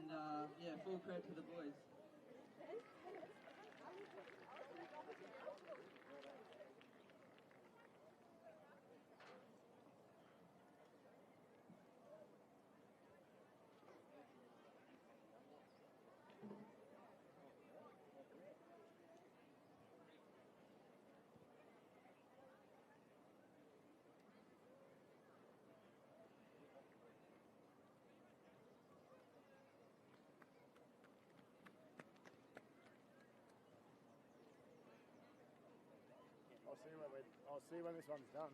And yeah, full credit to the boys. I'll see when this one's done.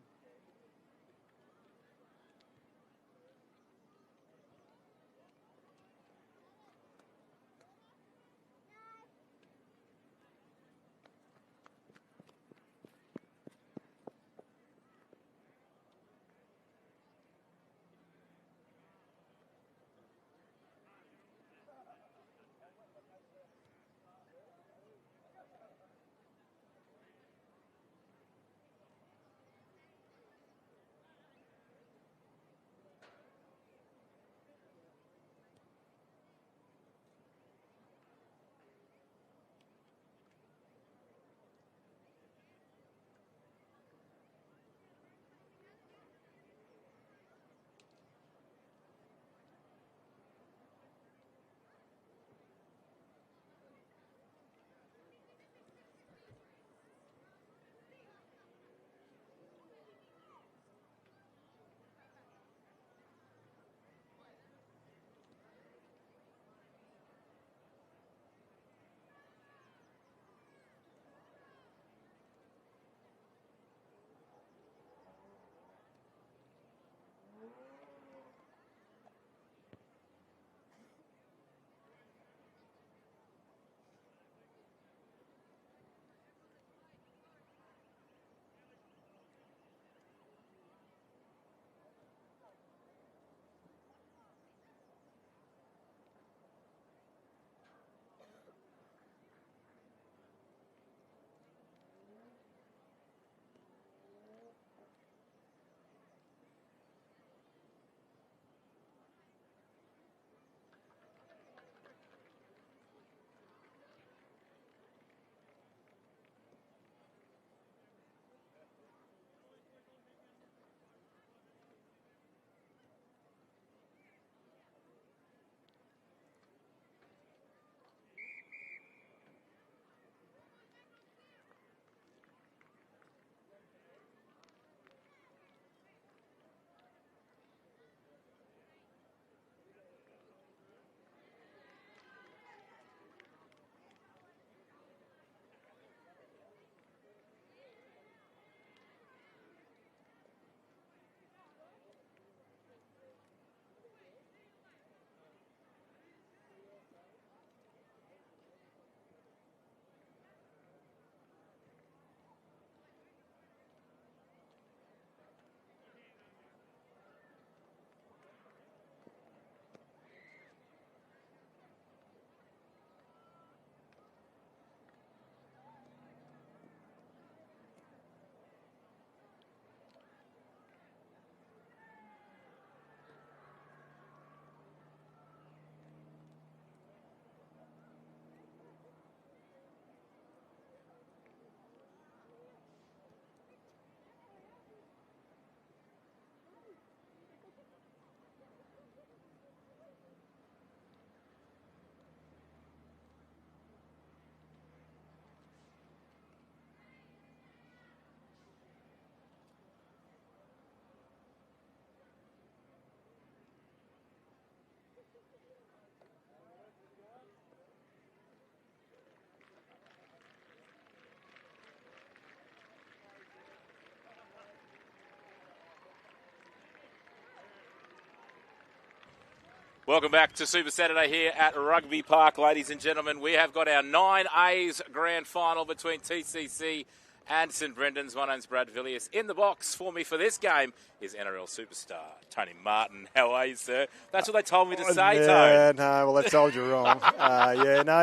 Welcome back to Super Saturday here at Rugby Park, ladies and gentlemen. We have got our 9A's grand final between TCC and St Brendan's. My name's Brad Villiers. In the box for me for this game is NRL superstar Tony Martin. How are you, sir? That's what they told me to say, Tony. Yeah, no, well, they told you wrong.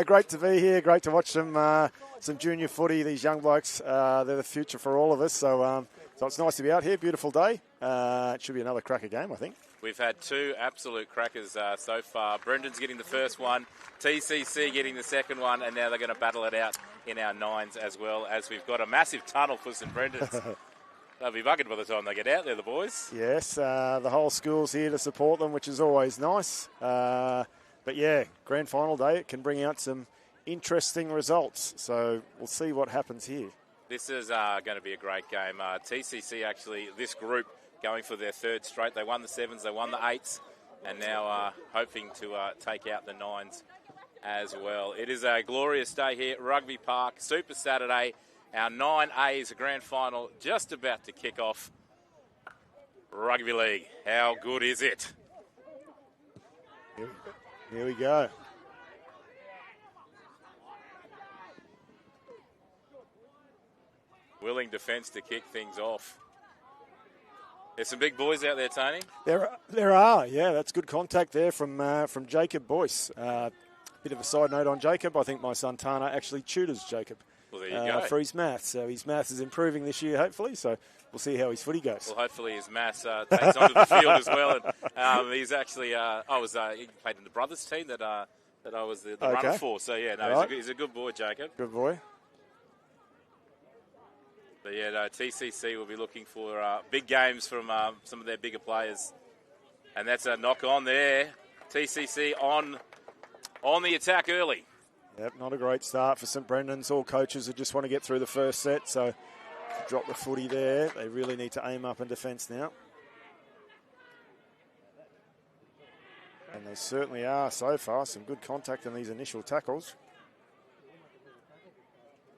Great to be here. Great to watch some junior footy. These young blokes, they're the future for all of us. So it's nice to be out here. Beautiful day. It should be another cracker game, I think. We've had two absolute crackers so far. Brendan's getting the first one, TCC getting the second one, and now they're going to battle it out in our nines as well, as we've got a massive tunnel for St Brendan's. They'll be buggered by the time they get out there, the boys. Yes, the whole school's here to support them, which is always nice. But yeah, grand final day, it can bring out some interesting results. So we'll see what happens here. This is going to be a great game. TCC actually, this group, going for their third straight. They won the sevens, they won the eights, and now hoping to take out the nines as well. It is a glorious day here at Rugby Park, Super Saturday. Our 9A's grand final just about to kick off. Rugby League, how good is it? Here we go. Willing defence to kick things off. There's some big boys out there, Tony. There are, yeah. That's good contact there from Jacob Boyce. Bit of a side note on Jacob. I think my son Tana actually tutors Jacob well, there you go. For his maths. So his maths is improving this year, hopefully. So we'll see how his footy goes. Well, hopefully his maths takes onto the field as well. And he's actually, he played in the brothers team that I was the runner for. So yeah, no, he's a good boy, Jacob. Good boy. But yeah, no, TCC will be looking for big games from some of their bigger players. And that's a knock on there. TCC on the attack early. Yep, not a great start for St Brendan's. All coaches who just want to get through the first set, so drop the footy there. They really need to aim up in defence now. And they certainly are so far. Some good contact in these initial tackles.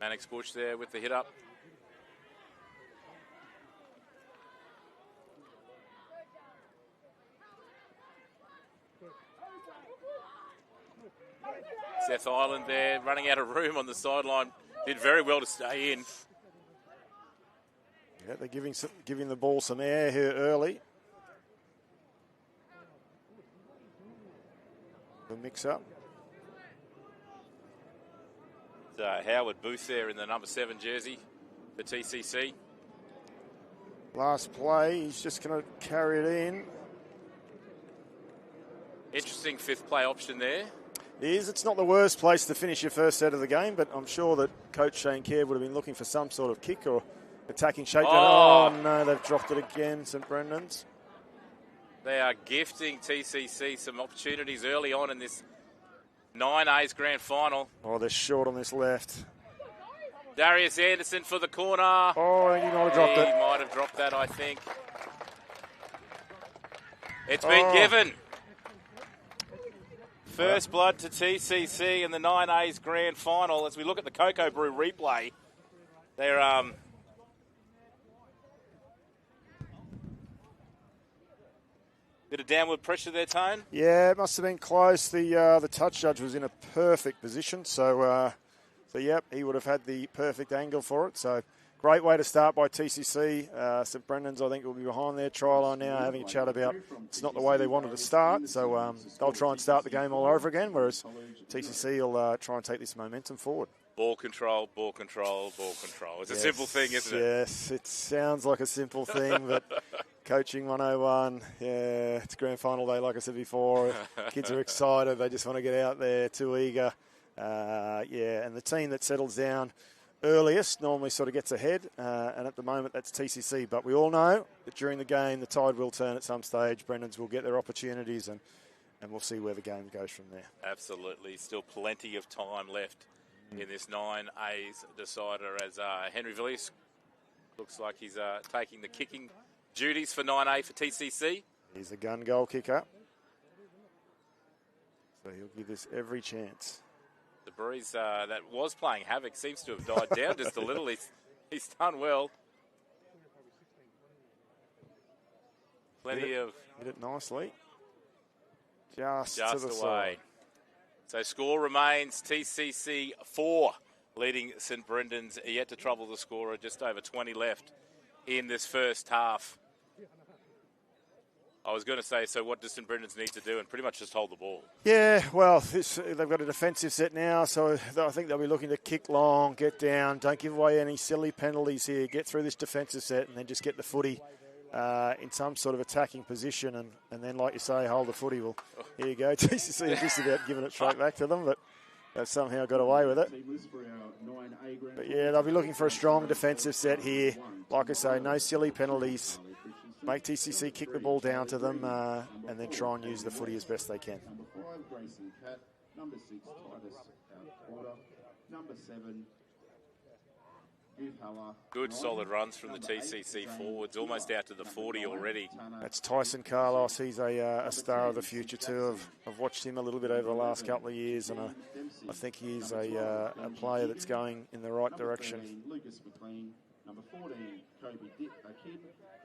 Mannix Bush there with the hit up. Seth Island there, running out of room on the sideline. Did very well to stay in. Yeah, they're giving the ball some air here early. The mix-up. Howard Booth there in the number 7 jersey for TCC. Last play, he's just going to carry it in. Interesting fifth play option there. It is. It's not the worst place to finish your first set of the game, but I'm sure that Coach Shane Kerr would have been looking for some sort of kick or attacking shakedown. Oh, no, they've dropped it again, St Brendan's. They are gifting TCC some opportunities early on in this 9A's grand final. Oh, they're short on this left. Darius Anderson for the corner. Oh, he might have dropped it. He might have dropped that, I think. It's been given. First blood to TCC in the 9A's grand final. As we look at the Cocoa Brew replay, they're bit of downward pressure there, Tone. Yeah, it must have been close. The touch judge was in a perfect position, so yep, he would have had the perfect angle for it. So great way to start by TCC. St Brendan's, I think, will be behind their try line now, having a chat about it's not the way they wanted to start. So they'll try and start the game all over again, whereas TCC will try and take this momentum forward. Ball control, ball control, ball control. It's a simple thing, isn't it? Yes, it sounds like a simple thing, but coaching 101, yeah, it's grand final day, like I said before. Kids are excited. They just want to get out there, too eager. And the team that settles down earliest normally sort of gets ahead, and at the moment that's TCC. But we all know that during the game the tide will turn at some stage. Brendan's will get their opportunities, and we'll see where the game goes from there. Absolutely. Still plenty of time left in this 9A's decider, as Henry Villiers looks like he's taking the kicking duties for 9A for TCC. He's a gun goal kicker, so he'll give this every chance. The breeze that was playing havoc seems to have died down just a little. He's done well. Plenty hit it nicely. Just to the away. side. So score remains TCC 4, leading St Brendan's, yet to trouble the scorer. Just over 20 left in this first half. I was going to say, so what does St Brendan's need to do? And pretty much just hold the ball. Yeah, well, they've got a defensive set now, so I think they'll be looking to kick long, get down, don't give away any silly penalties here, get through this defensive set and then just get the footy in some sort of attacking position and then, like you say, hold the footy. Well, here you go. TCC are just about giving it straight back to them, but they've somehow got away with it. But yeah, they'll be looking for a strong defensive set here. Like I say, no silly penalties. Make TCC kick the ball down to them and then try and use the footy as best they can. Number 5, Grayson Cat. Number 6, Titus Porter. Number 7, Good solid runs from the TCC forwards, almost out to the 40 already. That's Tyson Carlos. He's a star of the future too. I've watched him a little bit over the last couple of years, and I think he's a player that's going in the right direction. Lucas McLean. Number 14, Kobe Kidd.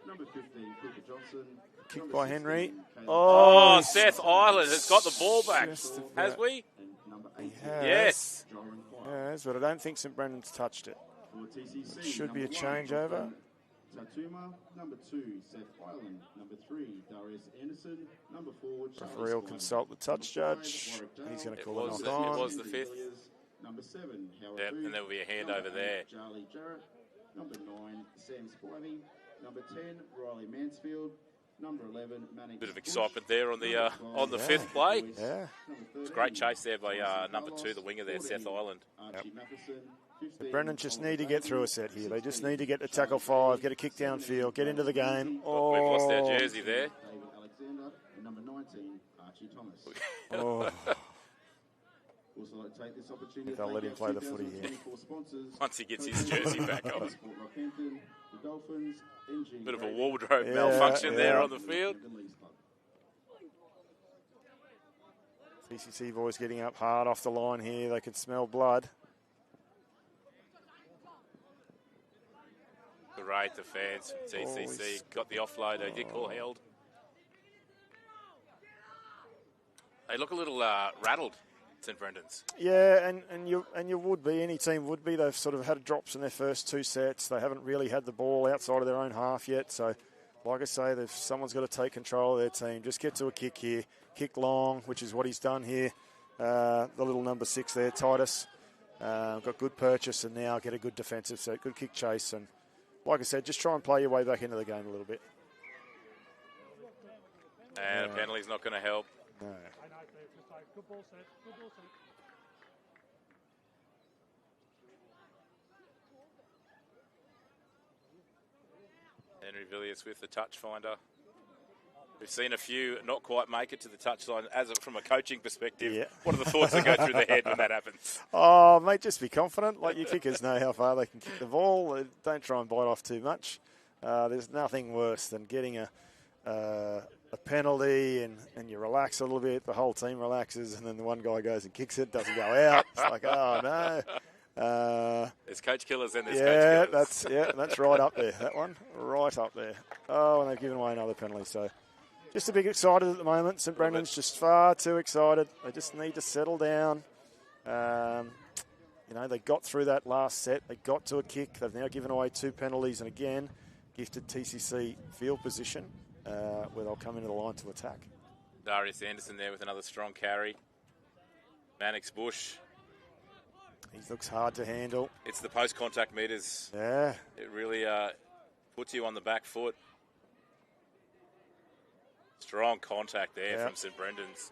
Number 15, Cooper Johnson. Kick by Henry. Oh, Seth Island has got the ball back. Has we? Yes. Yes, but I don't think St Brendan's touched it. It should be a changeover. Tatuma, number 2, Seth Island, number 3, Darius Anderson, number 4, Referee will consult the touch judge. He's going to call it knock on. It was the 5th. Number 7, Howard Yep, and there will be a hand over there. Charlie Jarrett, number 9, Sam Spivey, number 10, Riley Mansfield, number 11, Mannix. Bit of excitement there on the 5th play. Yeah. It's a great chase there by number 2, the winger there, Seth Island. Archie Matheson. Brendan just need to get through a set here. They just need to get to tackle 5, get a kick downfield, get into the game. Oh, we've lost our jersey there. David Alexander and number 19, Archie Thomas. Oh. Also like to take this opportunity They'll let him play the footy here. Once he gets his jersey back on. Rockhampton, the Dolphins, NG Bit of a wardrobe malfunction there on the field. TCC boys getting up hard off the line here. They can smell blood. Great defence from TCC. Got the offload. They did call held. They look a little rattled, St Brendan's. Yeah, and you would be. Any team would be. They've sort of had drops in their first 2 sets. They haven't really had the ball outside of their own half yet. So, like I say, someone's got to take control of their team. Just get to a kick here. Kick long, which is what he's done here. The little number 6 there, Titus. Got good purchase and now get a good defensive set. Good kick chase. And like I said, just try and play your way back into the game a little bit. And a penalty's not going to help. No. Good ball set. Good ball set. Henry Villiers with the touch finder. We've seen a few not quite make it to the touchline. From a coaching perspective, what are the thoughts that go through the head when that happens? Oh, mate, just be confident. Like, your kickers know how far they can kick the ball. Don't try and bite off too much. There's nothing worse than getting a penalty and you relax a little bit. The whole team relaxes, and then the one guy goes and kicks it, doesn't go out. It's like, oh no. There's coach killers and there's coach killers. That's right up there. That one, right up there. Oh, and they've given away another penalty. So, just a bit excited at the moment. St Brendan's just far too excited. They just need to settle down. They got through that last set. They got to a kick. They've now given away 2 penalties, and again, gifted TCC field position where they'll come into the line to attack. Darius Anderson there with another strong carry. Mannix Bush. He looks hard to handle. It's the post-contact meters. Yeah. It really puts you on the back foot. Strong contact there from St Brendan's.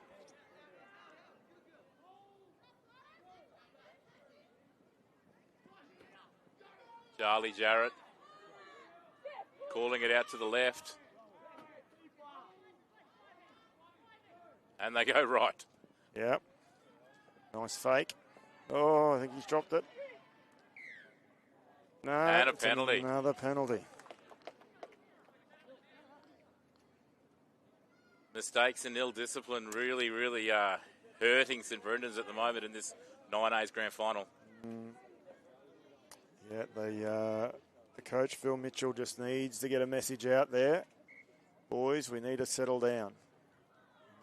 Charlie Jarrett calling it out to the left. And they go right. Yep. Nice fake. Oh, I think he's dropped it. No. And a penalty. Another penalty. Mistakes and ill discipline really, really hurting St Brendan's at the moment in this 9A's grand final. Yeah, the coach, Phil Mitchell, just needs to get a message out there. Boys, we need to settle down.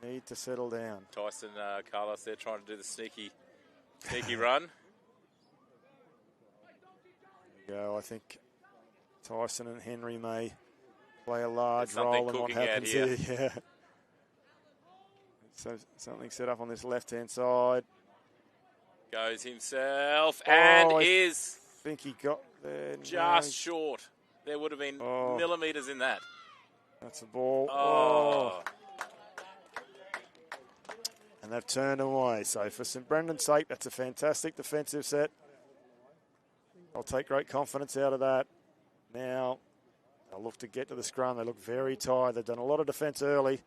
Need to settle down. Tyson Carlos there trying to do the sneaky run. There you go. I think Tyson and Henry may play a large role in what happens here. Yeah. So something set up on this left-hand side. Goes himself and I think he got there. Just short. There would have been millimetres in that. That's the ball. Oh. And they've turned away. So for St Brendan's sake, that's a fantastic defensive set. I'll take great confidence out of that. Now, they'll look to get to the scrum. They look very tired. They've done a lot of defence early.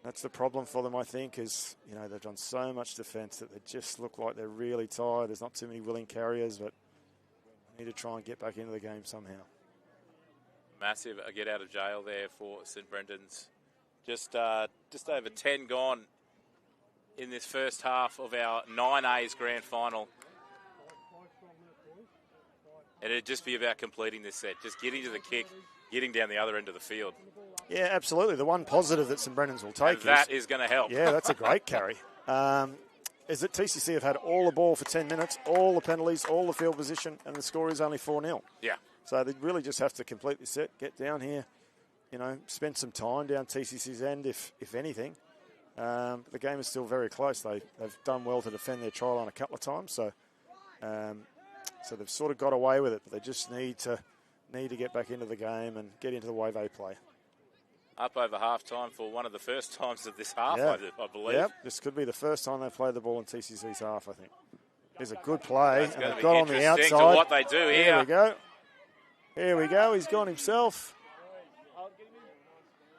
That's the problem for them, I think, is, you know, they've done so much defence that they just look like they're really tired. There's not too many willing carriers, but they need to try and get back into the game somehow. Massive get out of jail there for St Brendan's. Just over 10 gone in this first half of our 9A's grand final. And it'd just be about completing this set, just getting to the kick, getting down the other end of the field. Yeah, absolutely. The one positive that St Brendan's will take is going to help. Yeah, that's a great carry. Is that TCC have had all the ball for 10 minutes, all the penalties, all the field position, and the score is only 4-0. Yeah. So they really just have to complete the set, get down here, you know, spend some time down TCC's end, if anything. The game is still very close. They've done well to defend their try line a couple of times, so they've sort of got away with it, but they just need to get back into the game and get into the way they play. Up over half-time for one of the first times of this half, Yeah. I believe. Yep, this could be the first time they've played the ball in TCC's half, I think. Here's a good play, That's and going they've to got be on the interesting outside. to what they do here. Here we go. Here we go. He's gone himself.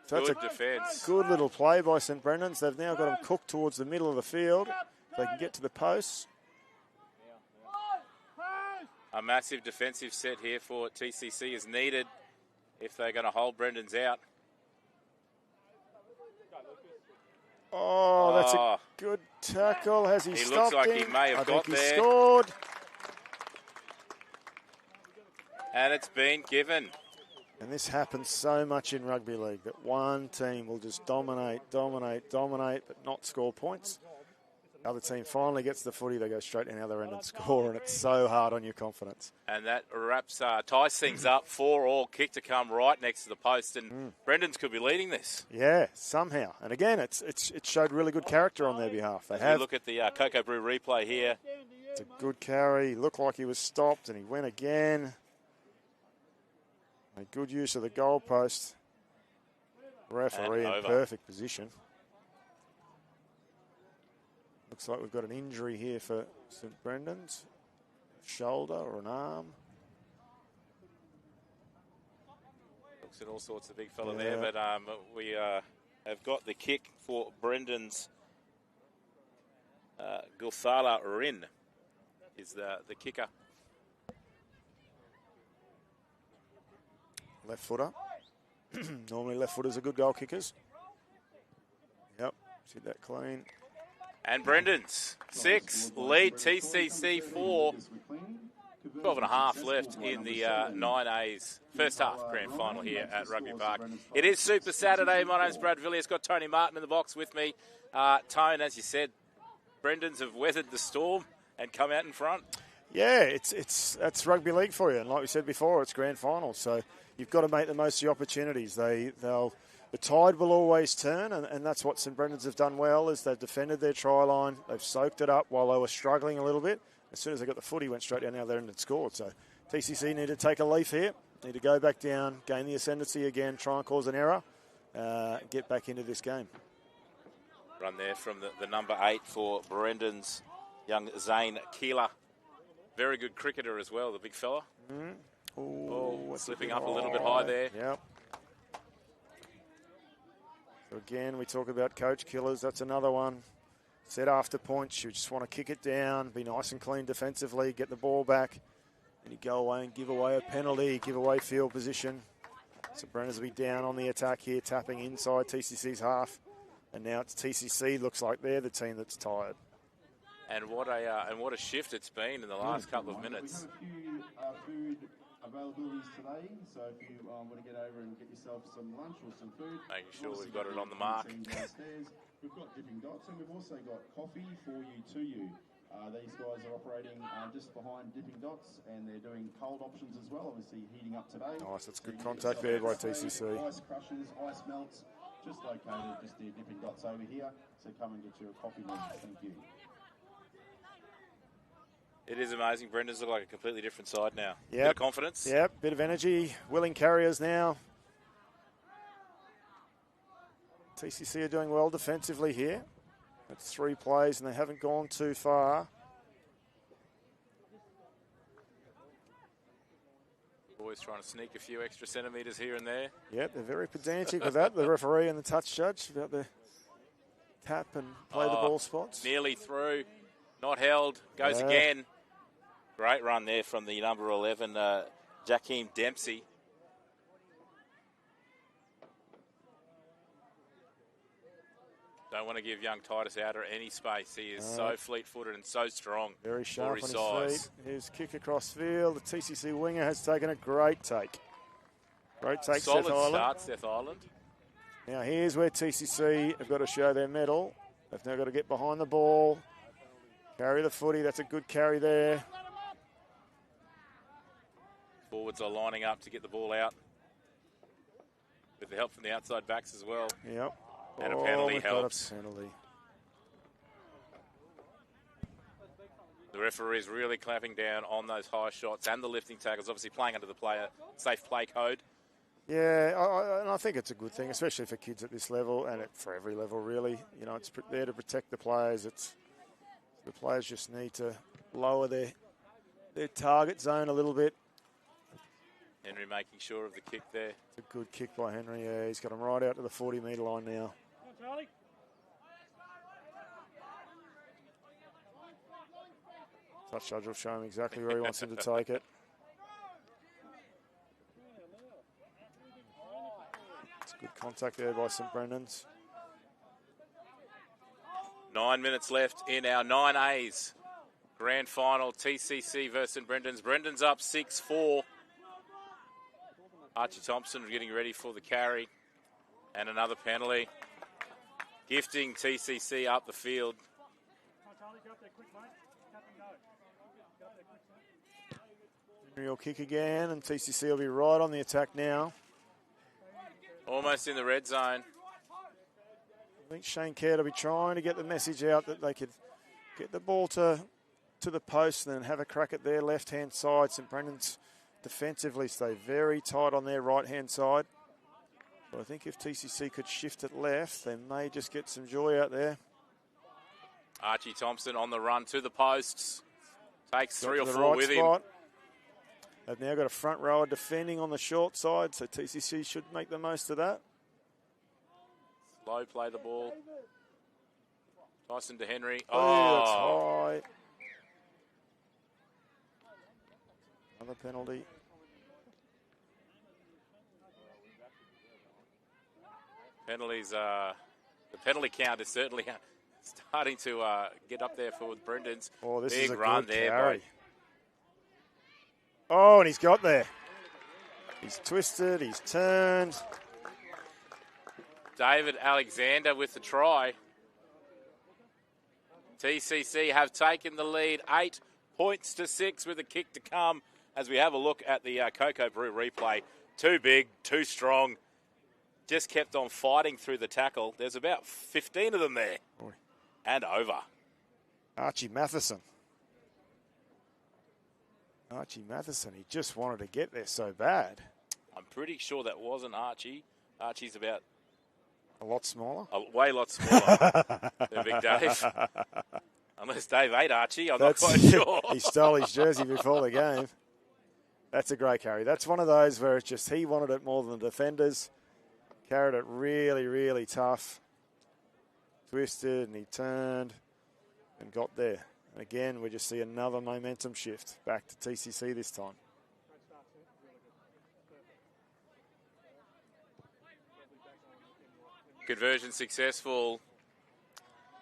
So that's Good a defence. good little play by St Brendan's. They've now got him cooked towards the middle of the field. They can get to the posts. A massive defensive set here for TCC is needed if they're going to hold Brendan's out. Oh, that's a good tackle. Has he stopped looks like him? he may have I got think he there. scored. And it's been given. And this happens so much in rugby league, that one team will just dominate, but not score points. The other team finally gets the footy, they go straight down the other end and score, and it's so hard on your confidence. And that ties things up. 4-4, kick to come right next to the post, and Brendan's could be leading this. Yeah, somehow. And again, it showed really good character on their behalf. They As we look at the Cocoa Brew replay here. It's a good carry. He looked like he was stopped, and he went again. Made good use of the goalpost. Referee in perfect position. Looks like we've got an injury here for St Brendan's. Shoulder or an arm. Looks at all sorts of big fella there, but we have got the kick for Brendan's. Gulthala Rin is the kicker. Left footer. Normally left footers are good goal kickers. Yep, see that clean. And Brendan's 6, lead TCC 4. 12 and a half left in the 9A's first half grand final here at Rugby Park. It is Super Saturday. My name's Brad Villiers. Got Tony Martin in the box with me. Tone, as you said, Brendan's have weathered the storm and come out in front. Yeah, that's rugby league for you. And like we said before, it's grand final. So you've got to make the most of the opportunities. The tide will always turn, and that's what St Brendan's have done well, is they've defended their try line. They've soaked it up while they were struggling a little bit. As soon as they got the footy, went straight down the other end and scored. So TCC need to take a leaf here, need to go back down, gain the ascendancy again, try and cause an error, get back into this game. Run there from the number 8 for Brendan's, young Zane Keeler. Very good cricketer as well, the big fella. Slipping up a little bit high there. Yep. So again, we talk about coach killers. That's another one. Set after points, you just want to kick it down, be nice and clean defensively, get the ball back, and you go away and give away a penalty, give away field position. So Brendan's will be down on the attack here, tapping inside TCC's half. And now it's TCC, looks like they're the team that's tired. And what a shift it's been in the last couple of minutes. We have a few food availabilities today, so if you want to get over and get yourself some lunch or some food, making sure we've got it on the mark. We've got Dipping Dots, and we've also got coffee for you, to you. These guys are operating just behind Dipping Dots, and they're doing cold options as well, obviously heating up today. Nice, that's good contact there by TCC. Ice crushers, ice melts, just located just near Dipping Dots over here, so come and get you a coffee, mate. Thank you. It is amazing. Brendan's look like a completely different side now. Yep. Bit of confidence. Yep, bit of energy. Willing carriers now. TCC are doing well defensively here. That's 3 plays, and they haven't gone too far. Always trying to sneak a few extra centimetres here and there. Yep, they're very pedantic with that, the referee and the touch judge, about the tap and play the ball spots. Nearly through, not held, goes again. Great run there from the number 11, Jakeem Dempsey. Don't want to give young Titus Outer any space. He is so fleet-footed and so strong. Very sharp for his on his size. feet. Here's kick across field. The TCC winger has taken a great take. Great take, Solid Seth Island. start, Seth Island. Now here's where TCC have got to show their mettle. They've now got to get behind the ball, carry the footy. That's a good carry there. Forwards are lining up to get the ball out with the help from the outside backs as well. Yep. And a penalty we've got helps. a penalty. The referee is really clamping down on those high shots and the lifting tackles, obviously playing under the safe play code. Yeah, and I think it's a good thing, especially for kids at this level and for every level, really. You know, it's there to protect the players. The players just need to lower their target zone a little bit. Henry making sure of the kick there. It's a good kick by Henry. Yeah, he's got him right out to the 40-metre line now. Charlie. Touch judge will show him exactly where he wants him to take it. It's good contact there by St Brendan's. 9 minutes left in our 9As grand final. TCC versus St Brendan's. Brendan's up 6-4. Archie Thompson getting ready for the carry. And another penalty. Gifting TCC up the field. Come on, Charlie, go up there quick, mate. Tap and go. Go up there quick, son. Henry will kick again, and TCC will be right on the attack now. Almost in the red zone. I think Shane Kerr will be trying to get the message out that they could get the ball to the post and then have a crack at their left-hand side. St Brendan's defensively stay very tight on their right-hand side. So I think if TCC could shift it left, they may just get some joy out there. Archie Thompson on the run to the posts. Takes Got 3 or to the 4 right with spot. They've now got a front rower defending on the short side, so TCC should make the most of that. Slow play the ball. Tyson to Henry. Oh, that's high. Another penalty. Penalties, the penalty count is certainly starting to get up there for Brendan's. Oh, this Big is a run good there. carry. Oh, and he's got there. He's twisted, he's turned. David Alexander with the try. TCC have taken the lead 8 points to 6 with a kick to come as we have a look at the Cocoa Brew replay. Too big, too strong. Just kept on fighting through the tackle. There's about 15 of them there. Boy. And over. Archie Matheson. Archie Matheson, he just wanted to get there so bad. I'm pretty sure that wasn't Archie. Archie's about A lot smaller? a way lot smaller than Big Dave. Unless Dave ate Archie, I'm not quite sure. He stole his jersey before the game. That's a great carry. That's one of those where it's just he wanted it more than the defenders. Carried it really, really tough. Twisted and he turned and got there. And again, we just see another momentum shift back to TCC this time. Conversion successful.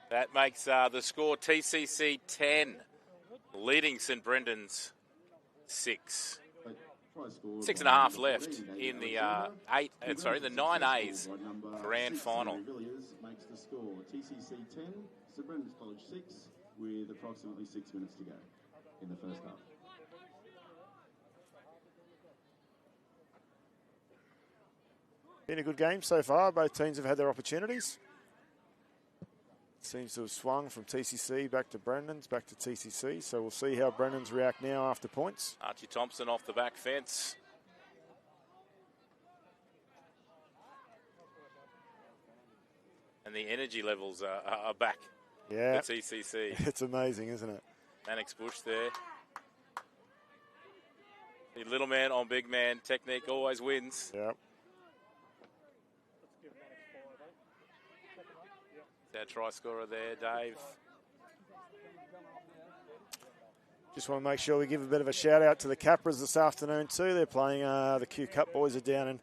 That makes the score TCC 10, leading St Brendan's 6. 6.5 left in the the 9As grand final. Makes the score TCC 10, St Brendan's College 6, with approximately 6 minutes to go in the first half. Been a good game so far. Both teams have had their opportunities. Seems to have swung from TCC back to Brendan's, back to TCC. So we'll see how Brendan's react now after points. Archie Thompson off the back fence. And the energy levels are back. Yeah. The TCC. It's amazing, isn't it? Mannix Bush there. The little man on big man technique always wins. Yep. Our try scorer there, Dave. Just want to make sure we give a bit of a shout out to the Capras this afternoon too. They're playing, the Q Cup boys are down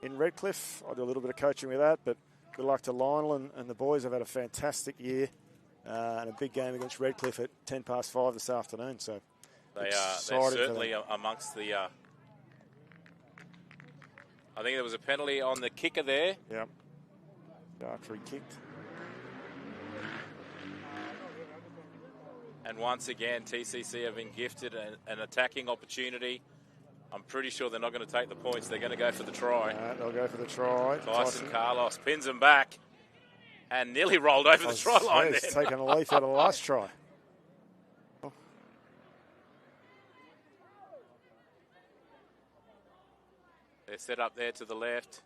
in Redcliffe. I do a little bit of coaching with that, but good luck to Lionel and the boys have had a fantastic year and a big game against Redcliffe at 5:10 this afternoon. So they're certainly amongst the... I think there was a penalty on the kicker there. Yep. After he kicked. And once again, TCC have been gifted an attacking opportunity. I'm pretty sure they're not going to take the points. They're going to go for the try. They'll go for the try. Tyson Carlos pins him back and nearly rolled over the try line there. He's taken a leaf out of the last try. Oh. They're set up there to the left.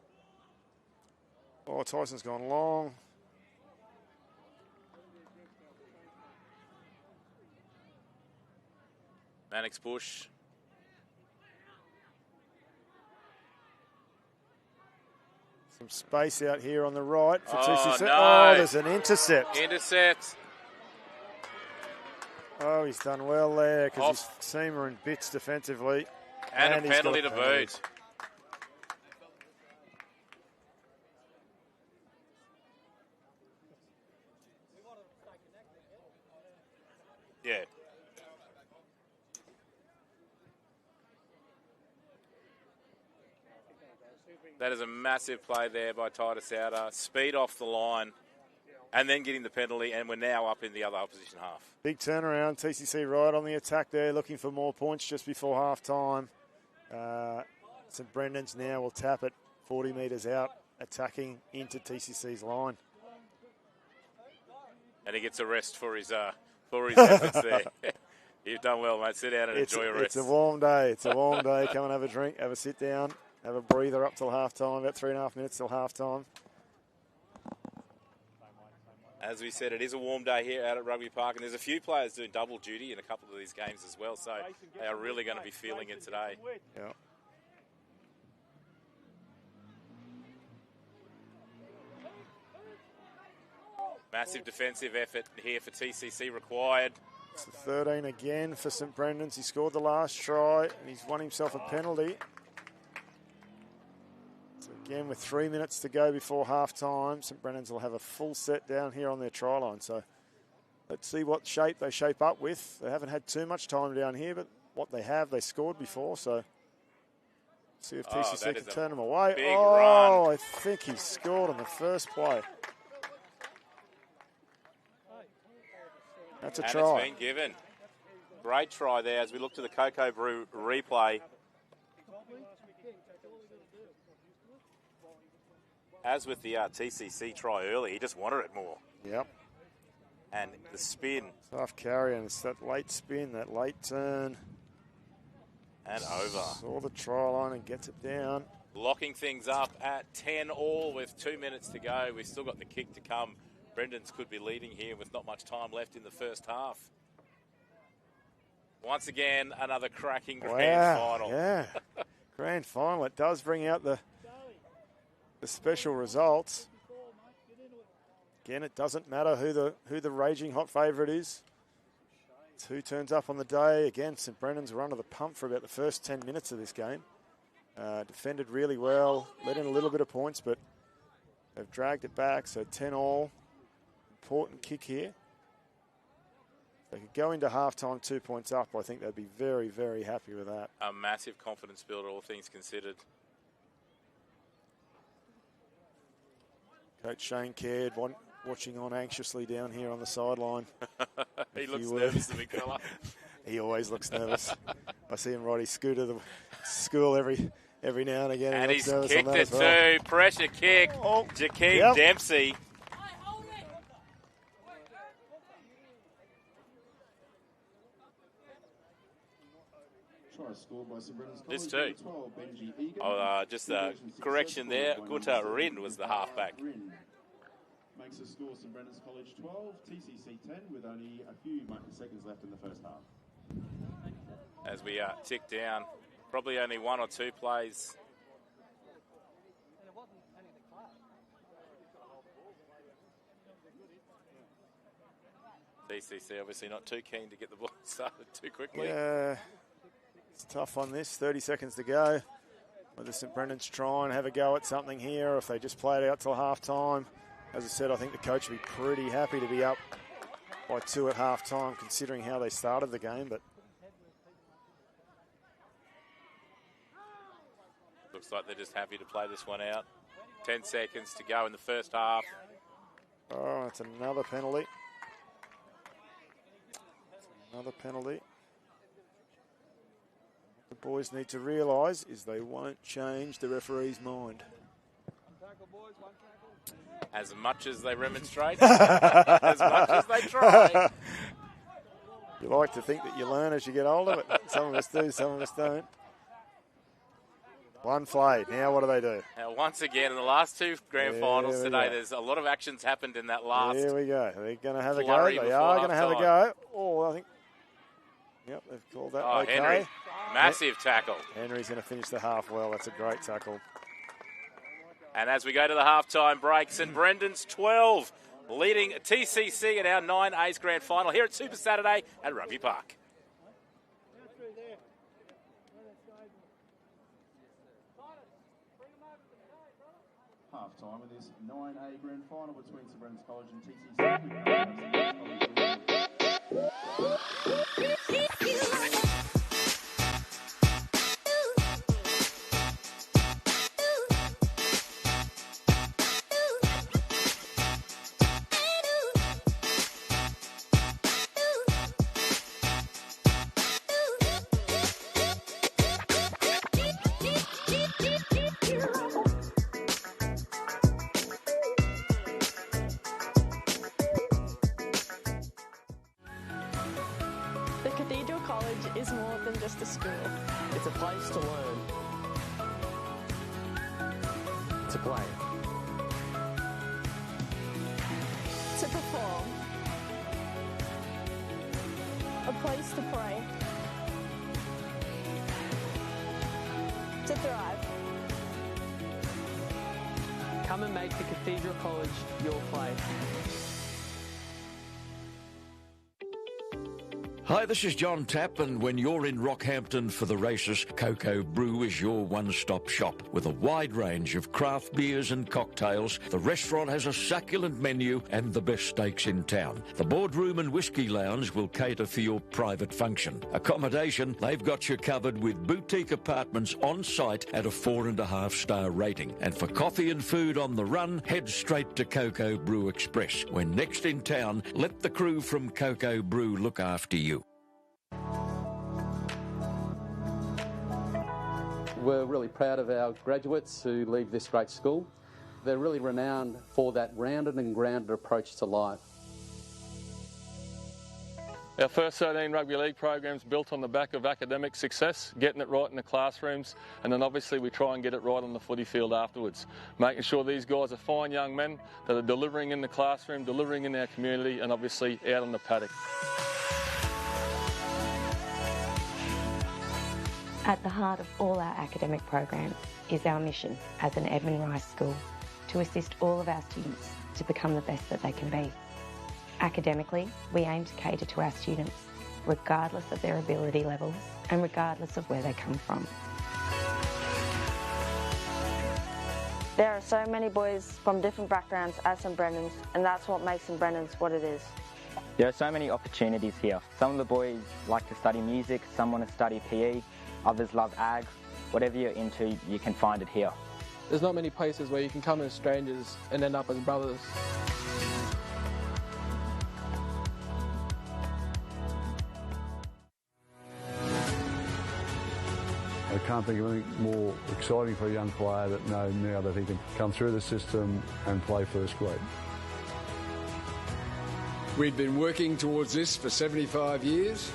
Oh, Tyson's gone long. Mannix Bush. Some space out here on the right for TCC. No. Oh, there's an intercept. Intercept. Oh, he's done well there because his team are in bits defensively. And a penalty to boot. Yeah. That is a massive play there by Titus Outer. Speed off the line and then getting the penalty, and we're now up in the other opposition half. Big turnaround. TCC right on the attack there, looking for more points just before half-time. St Brendan's now will tap it 40 metres out, attacking into TCC's line. And he gets a rest for his efforts there. You've done well, mate. Sit down and enjoy a rest. It's a warm day. It's a warm day. Come and have a drink, have a sit down, have a breather up till half-time, about 3.5 minutes till half-time. As we said, it is a warm day here out at Rugby Park, and there's a few players doing double duty in a couple of these games as well, so they are really going to be feeling it today. Yeah. Massive defensive effort here for TCC required. It's the 13 again for St Brendan's. He scored the last try, and he's won himself a penalty. So again, with 3 minutes to go before half-time, St Brendan's will have a full set down here on their try line. So let's see what shape they shape up with. They haven't had too much time down here, but what they have, they scored before. So see if TCC can turn them away. Big run. I think he scored on the first play. That's a try. It's been given. Great try there as we look to the Cocoa Brew replay. As with the TCC try early, he just wanted it more. Yep. And the spin. Tough carry, and it's that late spin, that late turn. And over. Saw the try line and gets it down. Locking things up at 10-all with 2 minutes to go. We've still got the kick to come. Brendan's could be leading here with not much time left in the first half. Once again, another cracking grand final. Yeah, grand final. It does bring out the special results. Again, it doesn't matter who the raging hot favourite is. It's who turns up on the day. Again, St Brendan's were under the pump for about the first 10 minutes of this game. Defended really well, let in a little bit of points, but they've dragged it back, so 10-all. Important kick here. If they could go into halftime 2 points up, I think they'd be very, very happy with that. A massive confidence builder, all things considered. Coach Shane Caird watching on anxiously down here on the sideline. He looks nervous, the big fella. He always looks nervous. I see him ride his scooter to school every now and again. And he's kicked it too. Pressure kick. Oh, Jakeem Dempsey. This too. Oh, just a correction there. Guta Rin was the halfback. brings the score St Brendan's College 12, TCC 10, with only a few seconds left in the first half. As we tick down, probably only one or two plays. TCC obviously not too keen to get the ball started too quickly. Yeah, it's tough on this. 30 seconds to go. Whether St Brendan's try and have a go at something here, or if they just play it out till half time. As I said, I think the coach will be pretty happy to be up by 2 at half time, considering how they started the game. But looks like they're just happy to play this one out. 10 seconds to go in the first half. oh, it's another penalty. Another penalty. The boys need to realise is they won't change the referee's mind. As much as they remonstrate, as much as they try. You like to think that you learn as you get older, but some of us do, some of us don't. One flayed. Now what do they do? Now, once again, in the last two grand finals we today, go. there's a lot of actions happened in that last. Here we go. They're going to have a go. flurry They before are going to have a half-time. go. Oh, I think. Yep, they've called that Oh, okay. Henry, massive tackle. Henry's going to finish the half well. That's a great tackle. And as we go to the halftime break, St Brendan's 12 leading TCC in our 9A's grand final here at Super Saturday at Rugby Park. Half time in this 9A grand final between St Brendan's College and TCC. The Cathedral College is more than just a school. It's a place to learn, to play, To perform. A place to pray. To thrive. Come and make the Cathedral College your place. Hi, this is John Tapp, and when you're in Rockhampton for the races, Cocoa Brew is your one-stop shop. With a wide range of craft beers and cocktails, the restaurant has a succulent menu and the best steaks in town. The boardroom and whiskey lounge will cater for your private function. Accommodation, they've got you covered with boutique apartments on site at a 4.5-star rating. And for coffee and food on the run, head straight to Cocoa Brew Express. When next in town, let the crew from Cocoa Brew look after you. We're really proud of our graduates who leave this great school. They're really renowned for that rounded and grounded approach to life. Our first 13 rugby league programs built on the back of academic success, getting it right in the classrooms, and then obviously we try and get it right on the footy field afterwards, making sure these guys are fine young men that are delivering in the classroom, delivering in our community, and obviously out on the paddock. At the heart of all our academic programs is our mission as an Edmund Rice School to assist all of our students to become the best that they can be. Academically, we aim to cater to our students regardless of their ability levels and regardless of where they come from. There are so many boys from different backgrounds at St Brendan's, and that's what makes St Brendan's what it is. There are so many opportunities here. Some of the boys like to study music, some want to study PE, others love ag. Whatever you're into, you can find it here. There's not many places where you can come as strangers and end up as brothers. I can't think of anything more exciting for a young player that knows now that he can come through the system and play first grade. We've been working towards this for 75 years.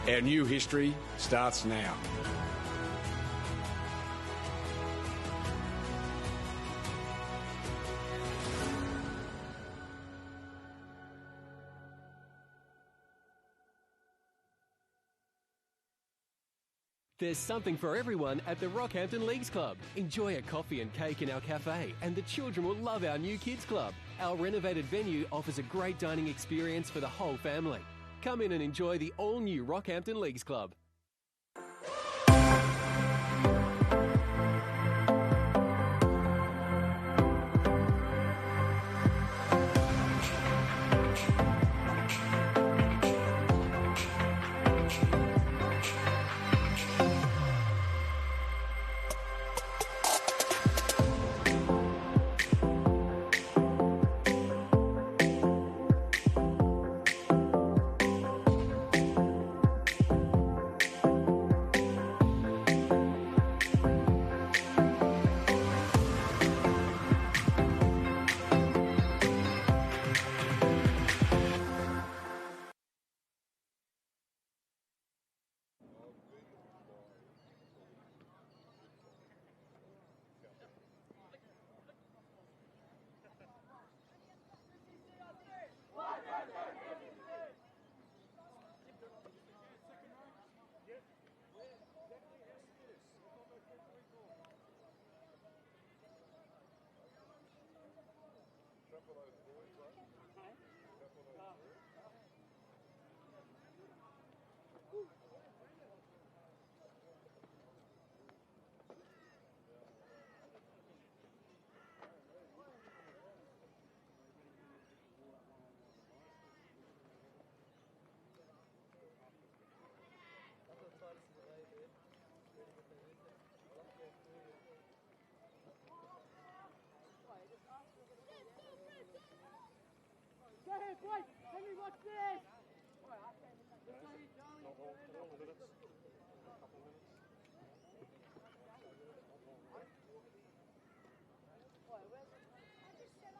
Our new history starts now. There's something for everyone at the Rockhampton Leagues Club. Enjoy a coffee and cake in our cafe, and the children will love our new kids club. Our renovated venue offers a great dining experience for the whole family. Come in and enjoy the all-new Rockhampton Leagues Club.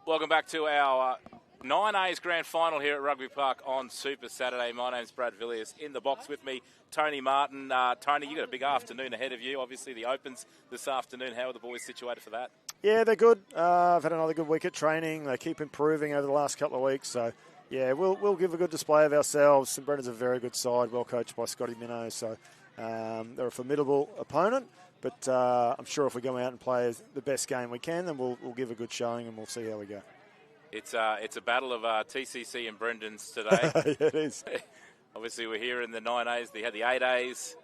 Welcome back to our 9A's Grand Final here at Rugby Park on Super Saturday. My name's Brad Villiers. In the box with me, Tony Martin. Tony, you've got a big afternoon ahead of you. Obviously, the Opens this afternoon. How are the boys situated for that? Yeah, they're good. I've had another good week at training. They keep improving over the last couple of weeks. So, yeah, we'll give a good display of ourselves. St Brendan's a very good side, well coached by Scotty Minnow. So they're a formidable opponent. But I'm sure if we go out and play the best game we can, then we'll give a good showing and we'll see how we go. It's a battle of TCC and Brendan's today. Yeah, it is. Obviously, we're here in the 9A's. They had the 8A's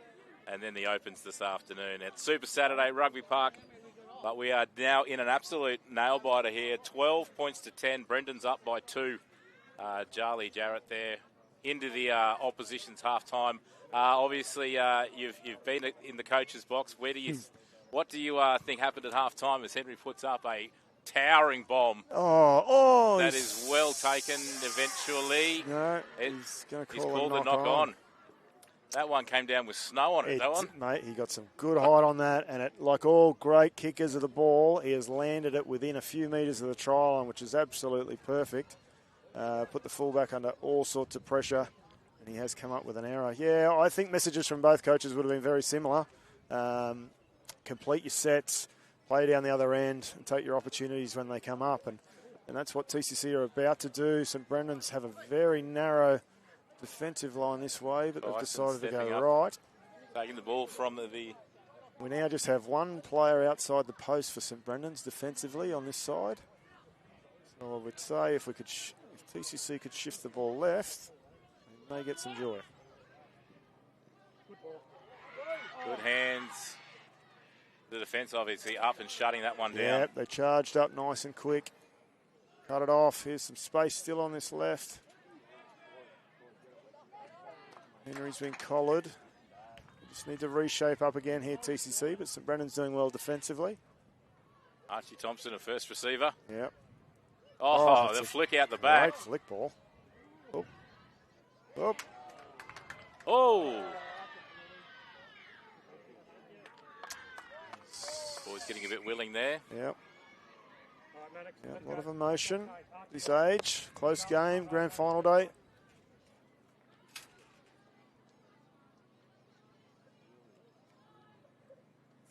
and then the Opens this afternoon at Super Saturday Rugby Park. But we are now in an absolute nail-biter here. 12 points to 10. Brendan's up by 2. Charlie Jarrett there into the opposition's half-time. Obviously, you've been in the coach's box. What do you think happened at half-time as Henry puts up a towering bomb? That is well taken eventually. No, he's going to He's called a knock on. That one came down with snow on it, that one. Mate, he got some good height on that, and like all great kickers of the ball, he has landed it within a few metres of the try line, which is absolutely perfect. Put the fullback under all sorts of pressure, and he has come up with an error. Yeah, I think messages from both coaches would have been very similar. Complete your sets, play down the other end, and take your opportunities when they come up. And that's what TCC are about to do. St Brendan's have a very narrow defensive line this way, but they've decided to go right. Taking the ball from the... We now just have one player outside the post for St Brendan's defensively on this side. So I would say if TCC could shift the ball left, we may get some joy. Good hands. The defence obviously up and shutting that one down. Yeah, they charged up nice and quick. Cut it off. Here's some space still on this left. Henry's been collared. We just need to reshape up again here, TCC, but St Brendan's doing well defensively. Archie Thompson, a first receiver. Yep. Oh, the flick out the back. Great flick ball. Oh. Oh. Oh. Boys getting a bit willing there. Yep. A lot of emotion this age. Close game, grand final day.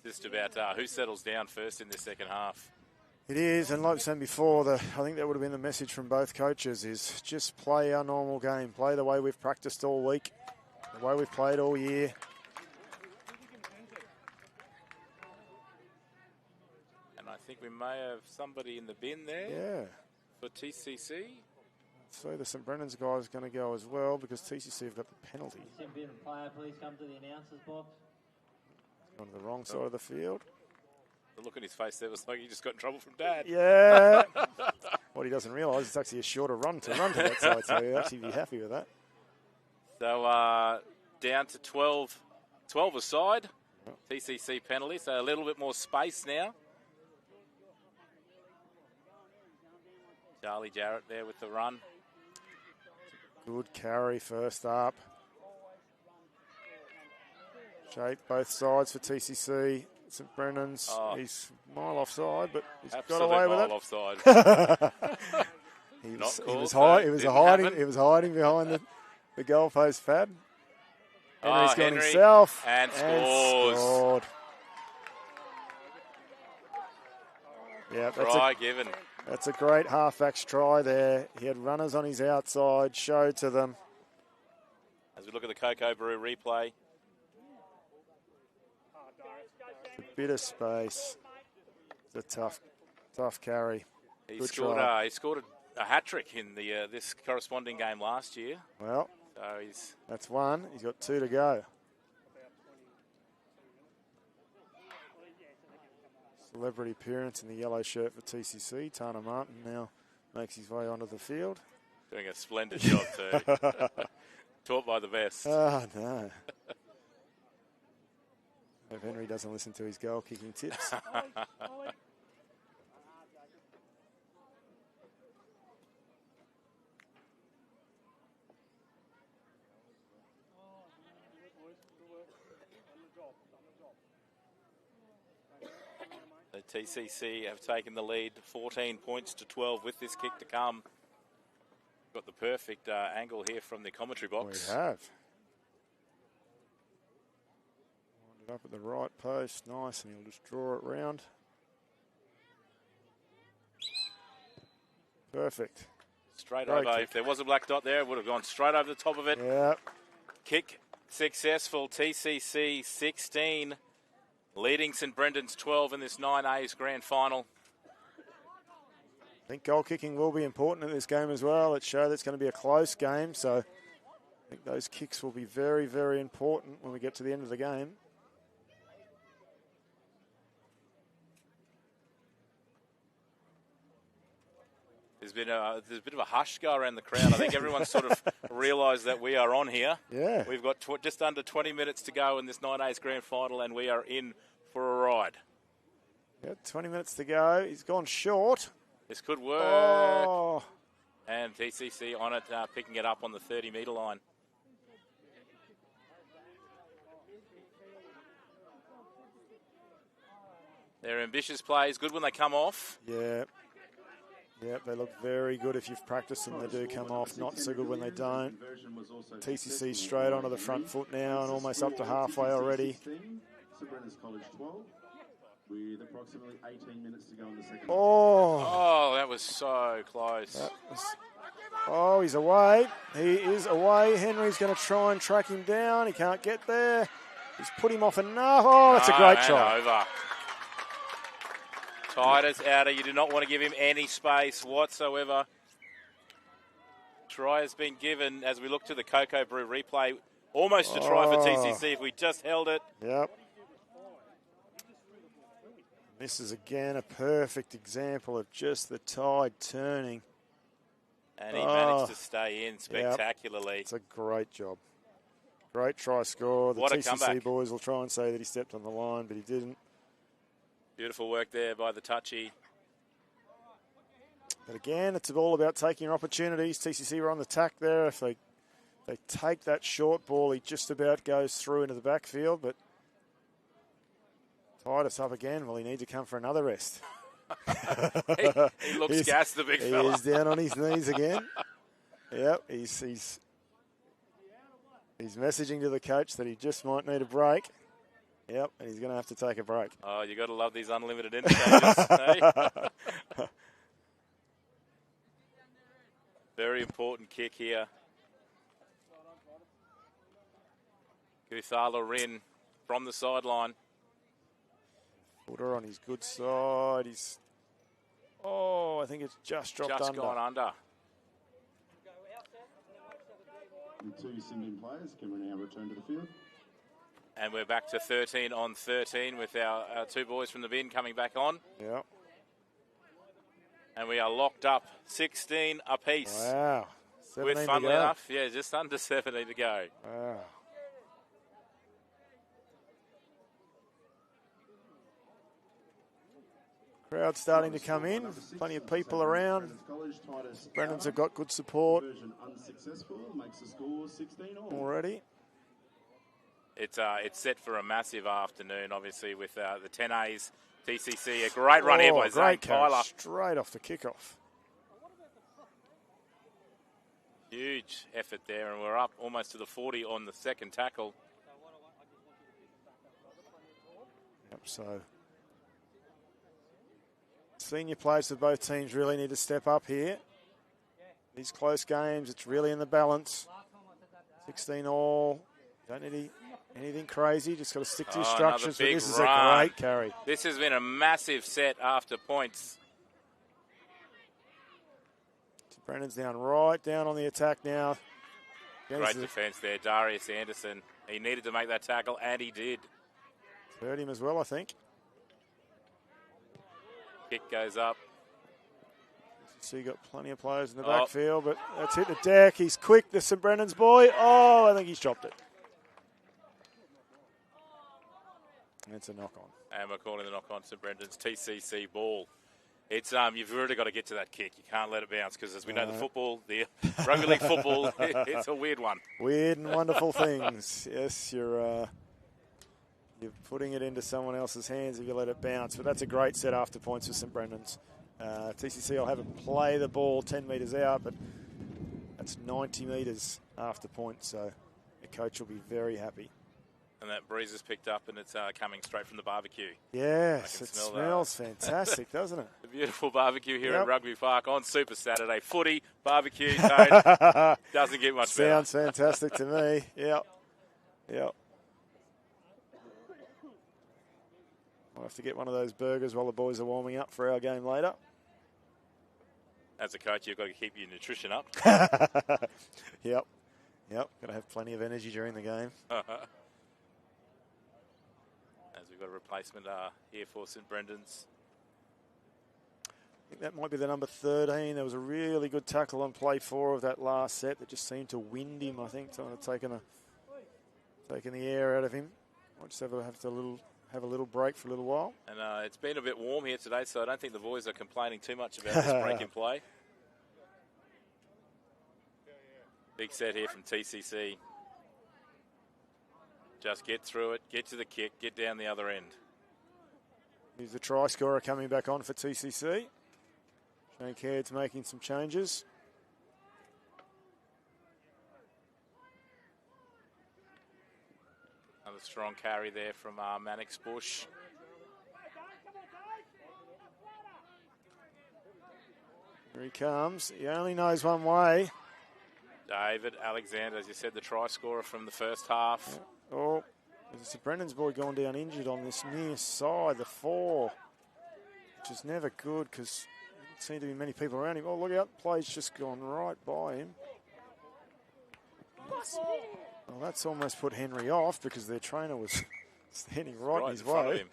Just about who settles down first in the second half. It is, and like I said before, I think that would have been the message from both coaches, is just play our normal game. Play the way we've practiced all week, the way we've played all year. think we may have somebody in the bin there. Yeah. For TCC. So the St Brennan's guy is going to go as well because TCC have got the penalty. St Brendan player, please come to the announcers box. On the wrong side of the field. The look on his face there was like he just got in trouble from Dad. Yeah. What he doesn't realise, it's actually a shorter run to that side, so he'll actually be happy with that. So down to 12 aside. TCC penalty, so a little bit more space now. Charlie Jarrett there with the run. Good carry first up. Shape both sides for TCC. St Brennan's, he's a mile offside, but he's got away with it. Offside. he was hiding behind the goalpost, Fab. Henry's got himself and scores. Yeah, given. That's a great halfback's try there. He had runners on his outside, showed to them. As we look at the Cocoa Brew replay. A bit of space. It's a tough carry. He scored a hat-trick in the this corresponding game last year. Well, so that's one. He's got 2 to go. Celebrity appearance in the yellow shirt for TCC. Tana Martin now makes his way onto the field. Doing a splendid job too. Taught by the best. Oh, no. If Henry doesn't listen to his goal-kicking tips. The TCC have taken the lead 14 points to 12 with this kick to come. Got the perfect angle here from the commentary box. We have. Lined it up at the right post. Nice, and he'll just draw it round. Perfect. Straight over. Kick. If there was a black dot there, it would have gone straight over the top of it. Yep. Kick successful. TCC 16. Leading St Brendan's 12 in this 9A's grand final. I think goal kicking will be important in this game as well. It showed it's going to be a close game, so I think those kicks will be very, very important when we get to the end of the game. There's a bit of a hush go around the crowd. I think everyone's sort of realised that we are on here. Yeah. We've got just under 20 minutes to go in this 9A's grand final, and we are in for a ride. Yeah, 20 minutes to go. He's gone short. This could work. Oh. And TCC on it, picking it up on the 30-metre line. They're ambitious plays. Good when they come off. Yeah. Yep, they look very good if you've practiced them. They do come off. Not so good when they don't. TCC straight onto the front foot now and almost up to halfway already. With approximately 18 minutes to go in the second. Oh, that was so close. Oh, he's away. He is away. Henry's going to try and track him down. He can't get there. He's put him off enough. Oh, that's a great try. Over. Titus outer. You do not want to give him any space whatsoever. Try has been given as we look to the Cocoa Brew replay. Almost a try for TCC if we just held it. Yep. This is again a perfect example of just the tide turning. And he managed to stay in spectacularly. Yep. It's a great job. Great try score. The TCC comeback. boys will try and say that he stepped on the line, but he didn't. Beautiful work there by the touchy. But again, it's all about taking your opportunities. TCC were on the tack there. If they take that short ball, he just about goes through into the backfield, but tied us up again. Well, he needs to come for another rest. he looks gassed, the big fella. He is down on his knees again. Yep, he's messaging to the coach that he just might need a break. Yep, and he's going to have to take a break. Oh, you got to love these unlimited interchanges. Very important kick here. Guthala Rin from the sideline. Footer on his good side. He's Oh, I think it's just dropped Just under. gone under. The two Symbian players can now return to the field. And we're back to 13 on 13 with our two boys from the bin coming back on. Yeah. And we are locked up 16 apiece. Wow. With, funnily enough, yeah, just under 17 to go. Wow. Crowd starting to come in. Plenty of people around. Brennans have got good support already. It's set for a massive afternoon, obviously, with the 10As. TCC, a great run here by Zane Tyler. Straight off the kickoff. Huge effort there, and we're up almost to the 40 on the second tackle. Yep, so senior players of both teams really need to step up here. These close games, it's really in the balance. 16 all. Don't need anything crazy, just got to stick to your structures. But this is a great carry. This has been a massive set after points. Brennan's down right down on the attack now. Great defence there, Darius Anderson. He needed to make that tackle, and he did. Hurt him as well, I think. Kick goes up. So you got plenty of players in the backfield, but that's hit the deck. He's quick, the St Brennan's boy. Oh, I think he's dropped it. It's a knock-on. And we're calling the knock-on St Brendan's TCC ball. It's you've really got to get to that kick. You can't let it bounce because, as we know, the rugby league football, it's a weird one. Weird and wonderful things. Yes, you're putting it into someone else's hands if you let it bounce. But that's a great set after points for St Brendan's. TCC will have it play the ball 10 metres out, but that's 90 metres after points. So the coach will be very happy. And that breeze is picked up, and it's coming straight from the barbecue. Yes, it smells fantastic, doesn't it? A beautiful barbecue here at Rugby Park on Super Saturday. Footy, barbecue, doesn't get much better. Sounds fantastic to me. Yep. I'll have to get one of those burgers while the boys are warming up for our game later. As a coach, you've got to keep your nutrition up. Yep. Got to have plenty of energy during the game. As we've got a replacement here for St Brendan's. I think that might be the number 13. There was a really good tackle on play 4 of that last set that just seemed to wind him, I think. Someone had taken the air out of him. Might just have a little break for a little while. And it's been a bit warm here today, so I don't think the boys are complaining too much about this break in play. Big set here from TCC. Just get through it, get to the kick, get down the other end. Here's the try scorer coming back on for TCC. Shane Caird's making some changes. Another strong carry there from Mannix Bush. Here he comes. He only knows one way. David Alexander, as you said, the try scorer from the first half. Oh, there's a St Brennan's boy going down injured on this near side, the 4, which is never good because there didn't seem to be many people around him. Oh, look out, play's just gone right by him. Well, that's almost put Henry off because their trainer was standing right in his way.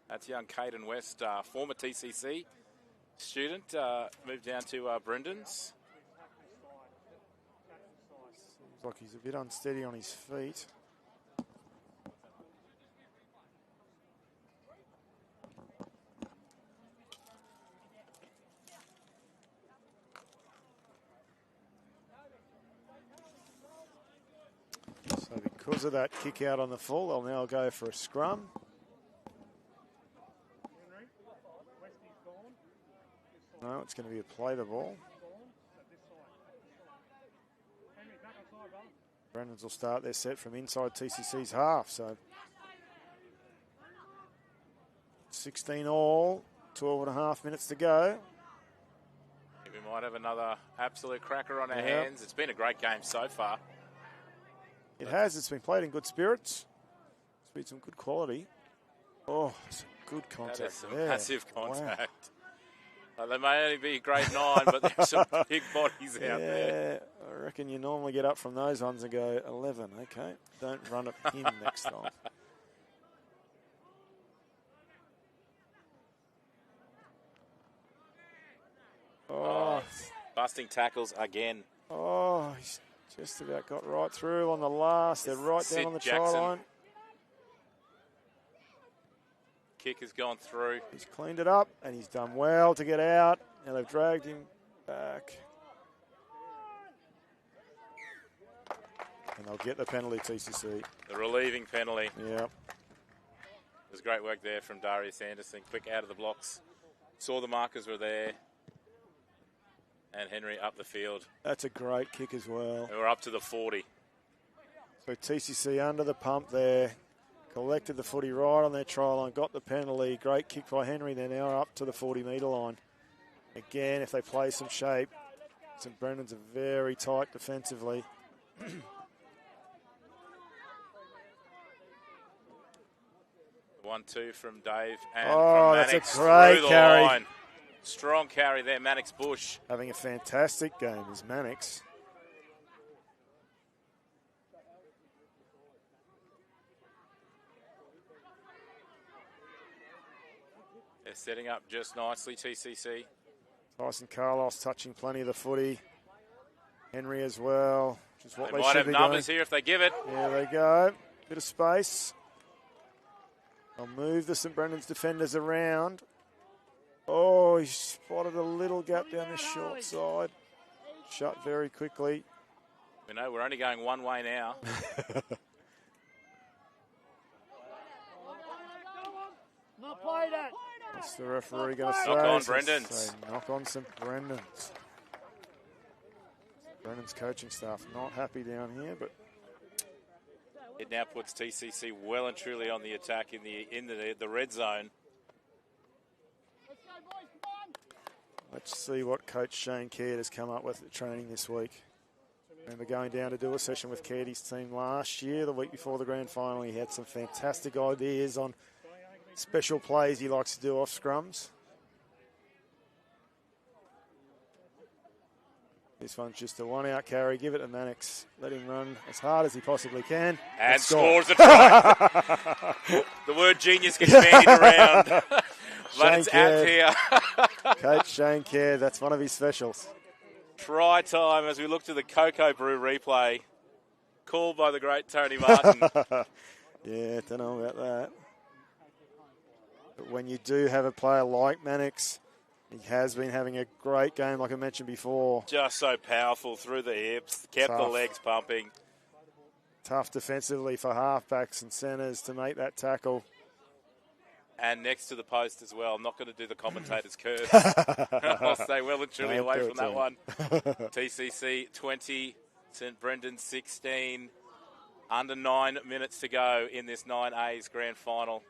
That's young Caden West, former TCC student, moved down to Brendan's. Seems like he's a bit unsteady on his feet. So because of that kick out on the full, they'll now go for a scrum. No, it's going to be a play the ball. Brennans will start their set from inside TCC's half. So 16 all, 12 and a half minutes to go. We might have another absolute cracker on our hands. It's been a great game so far. It has. It's been played in good spirits. It's been some good quality. Oh, some good contact. That is some there. massive contact. Wow. They may only be grade 9, but there's some big bodies out there. I reckon you normally get up from those ones and go 11. Okay, don't run it in next time. Oh, busting tackles again. Oh, he's just about got right through on the last. They're right down on the try line. Kick has gone through. He's cleaned it up, and he's done well to get out. Now they've dragged him back. And they'll get the penalty, TCC. The relieving penalty. Yep. There's great work there from Darius Anderson. Quick out of the blocks. Saw the markers were there. And Henry up the field. That's a great kick as well. And we're up to the 40. So TCC under the pump there. Collected the footy right on their try line. Got the penalty. Great kick by Henry. They're now up to the 40-metre line. Again, if they play some shape, St Brendan's are very tight defensively. 1-2 from Dave and from Mannix that's a great through the carry. line. Strong carry there, Mannix Bush. Having a fantastic game is Mannix. They're setting up just nicely, TCC. Tyson Carlos touching plenty of the footy. Henry as well, which is what They they might should have be numbers doing. here if they give it. There they go. Bit of space. They'll move the St Brendan's defenders around. Oh, he spotted a little gap down the short side. Shut very quickly. We know we're only going one way now. What's the referee going to say? Knock on Brendan's. Say, knock on St Brendan's. Brendan's coaching staff not happy down here, but It now puts TCC well and truly on the attack in the red zone. let's see what Coach Shane Caird has come up with at training this week. Remember going down to do a session with Cairdy's team last year, the week before the grand final. He had some fantastic ideas on special plays he likes to do off scrums. This one's just a one-out carry. Give it to Mannix. Let him run as hard as he possibly can. And scores a try. The word genius gets bandied around. But it's out here. Coach Shane Caird, that's one of his specials. Try time as we look to the Cocoa Brew replay. Called by the great Tony Martin. Yeah, don't know about that. But when you do have a player like Mannix, he has been having a great game, like I mentioned before. Just so powerful through the hips, kept the legs pumping. Tough defensively for halfbacks and centres to make that tackle. And next to the post as well. I'm not going to do the commentator's curse. I'll stay well and truly away from that one. TCC 20, St Brendan 16. Under 9 minutes to go in this 9A's grand final.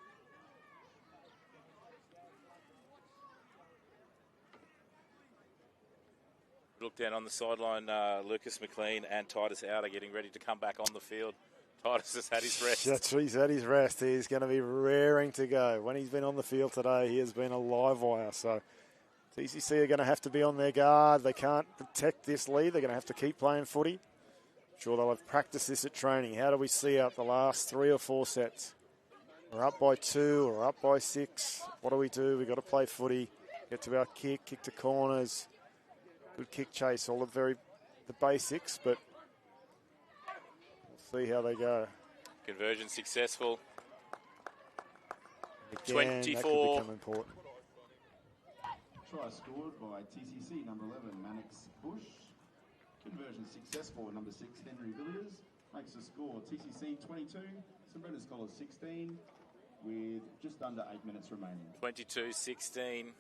Look down on the sideline, Lucas McLean and Titus Out are getting ready to come back on the field. Titus has had his rest. That's he's had his rest. He's going to be raring to go. When he's been on the field today, he has been a live wire. So TCC are going to have to be on their guard. They can't protect this lead. They're going to have to keep playing footy. I'm sure they'll have practiced this at training. How do we see out the last 3 or 4 sets? We're up by 2 or up by 6. What do? We've got to play footy. Get to our kick to corners. Good kick chase, all the basics, but we'll see how they go. Conversion successful. Again, 24. That could become important. Try scored by TCC, number 11, Mannix Bush. Conversion successful, number 6, Henry Villiers. Makes the score TCC 22, St Brendan's College 16, with just under 8 minutes remaining. 22-16.